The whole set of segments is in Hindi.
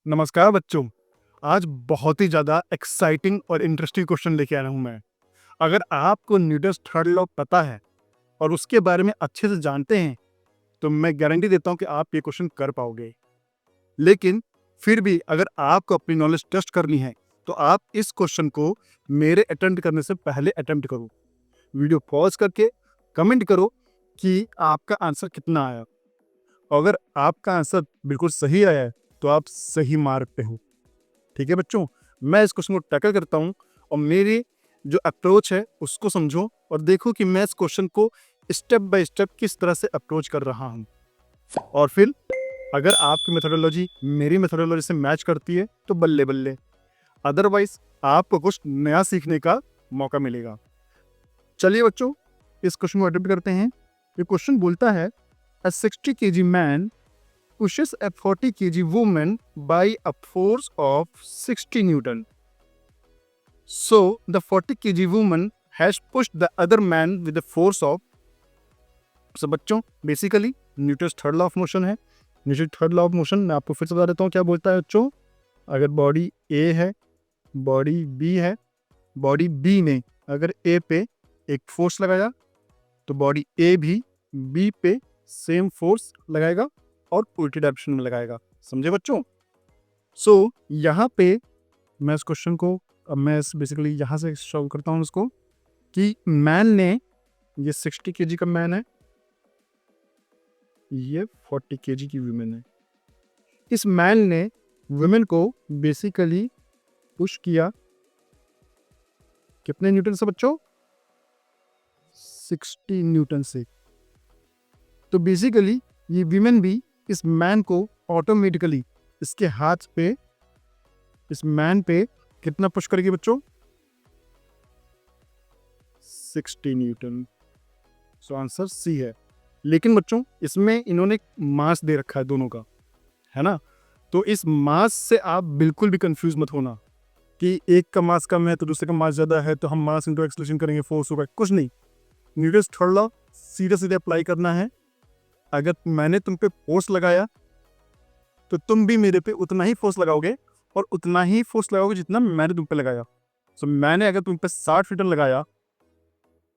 नमस्कार बच्चों। आज बहुत ही ज़्यादा एक्साइटिंग और इंटरेस्टिंग क्वेश्चन लेके आया हूँ मैं। अगर आपको न्यूटन्स थर्ड लॉ पता है और उसके बारे में अच्छे से जानते हैं, तो मैं गारंटी देता हूँ कि आप ये क्वेश्चन कर पाओगे। लेकिन फिर भी अगर आपको अपनी नॉलेज टेस्ट करनी है, तो आप इस क्वेश्चन को मेरे अटेम्प्ट करने से पहले अटेम्प्ट करो। वीडियो पॉज करके कमेंट करो कि आपका आंसर कितना आया। अगर आपका आंसर बिल्कुल सही आया है, तो आप सही मार्क पे हो। ठीक है बच्चों, मैं इस क्वेश्चन को टैकल करता हूँ और मेरी जो अप्रोच है उसको समझो और देखो कि मैं इस क्वेश्चन को स्टेप बाय स्टेप किस तरह से अप्रोच कर रहा हूँ। और फिर अगर आपकी मेथोडोलॉजी मेरी मेथोडोलॉजी से मैच करती है तो बल्ले बल्ले, अदरवाइज आपको कुछ नया सीखने का मौका मिलेगा। चलिए बच्चों, इस क्वेश्चन को अटेम्प्ट करते हैं। ये क्वेश्चन बोलता है, A 60 kg man pushes a 40 kg woman by a force of 60 Newton. So the 40 kg woman has pushed the other man with the force of. So बच्चों, basically Newton's third law of motion है। Newton third law of motion मैं आपको फिर से बता देता हूँ क्या बोलता है बच्चों। अगर बॉडी ए है, बॉडी बी है, बॉडी बी ने अगर ए पे एक फोर्स लगाया, तो बॉडी ए भी बी पे सेम फोर्स लगाएगा और उल्टी डायरेक्शन में लगाएगा। समझे बच्चों? सो यहाँ पे मैं इस क्वेश्चन को अब मैं बेसिकली यहाँ से सॉल्व करता हूँ उसको कि मैन ने, ये 60 केजी का मैन है, ये 40 केजी की वुमेन है। इस मैन ने वुमेन को बेसिकली पुश किया कितने न्यूटन से बच्चों? 60 न्यूटन से। तो बेसिकली ये विमेन भी इस मैन को ऑटोमेटिकली इसके हाथ पे, इस मैन पे कितना पुश करेगी बच्चों? 60 न्यूटन। सो आंसर सी है। लेकिन बच्चों, इसमें इन्होंने मास दे रखा है दोनों का, है ना? तो इस मास से आप बिल्कुल भी कंफ्यूज मत होना कि एक का मास कम है तो दूसरे का मास ज़्यादा है तो हम मास इंटू एक्सेलरेशन करेंगे, फोर्स होगा। कुछ नहीं, न्यूटन्स थर्ड लॉ सीधे सीधे अप्लाई करना है। अगर मैंने तुम पे फोर्स लगाया तो तुम भी मेरे पे उतना ही फोर्स लगाओगे और उतना ही फोर्स लगाओगे जितना मैंने तुम पे लगाया। सो मैंने अगर तुम पे 60 न्यूटन लगाया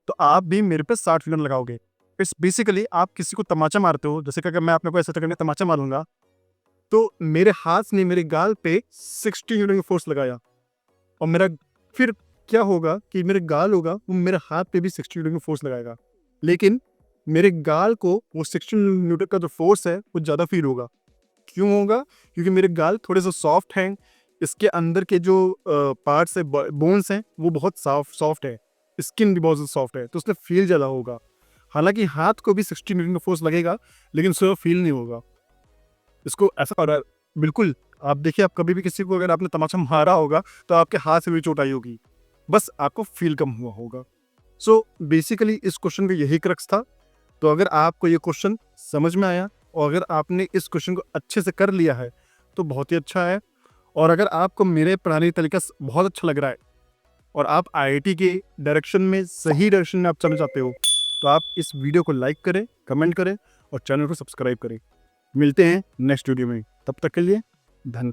तो आप भी मेरे पे 60 न्यूटन लगाओगे। इट्स बेसिकली आप किसी को तमाचा मारते हो, जैसे कि अगर मैं अपने को ऐसा करके तमाचा मारूंगा तो मेरे हाथ ने मेरे गाल पे 60 न्यूटन का फोर्स लगाया और मेरा फिर क्या होगा कि मेरे गाल होगा वो मेरे हाथ पे भी 60 न्यूटन का फोर्स लगाएगा, लेकिन मेरे गाल को वो 60 न्यूटन का जो फोर्स है वो ज़्यादा फील होगा। क्यों होगा? क्योंकि मेरे गाल थोड़े से सॉफ्ट हैं, इसके अंदर के जो पार्ट्स है, बोन्स हैं, वो बहुत सॉफ्ट है, स्किन भी बहुत सॉफ्ट है, तो उसने फील ज़्यादा होगा। हालांकि हाथ को भी 60 न्यूटन का फोर्स लगेगा, लेकिन उससे फील नहीं होगा। इसको ऐसा और बिल्कुल आप देखिए, आप कभी भी किसी को अगर आपने तमाचा मारा होगा तो आपके हाथ से भी चोट आई होगी, बस आपको फील कम हुआ होगा। सो बेसिकली इस क्वेश्चन का यही क्रक्स था। तो अगर आपको ये क्वेश्चन समझ में आया और अगर आपने इस क्वेश्चन को अच्छे से कर लिया है तो बहुत ही अच्छा है। और अगर आपको मेरे पढ़ाने का तरीका बहुत अच्छा लग रहा है और आप आईआईटी के डायरेक्शन में, सही डायरेक्शन में आप चलना चाहते हो, तो आप इस वीडियो को लाइक करें, कमेंट करें और चैनल को सब्सक्राइब करें। मिलते हैं नेक्स्ट वीडियो में, तब तक के लिए धन्यवाद।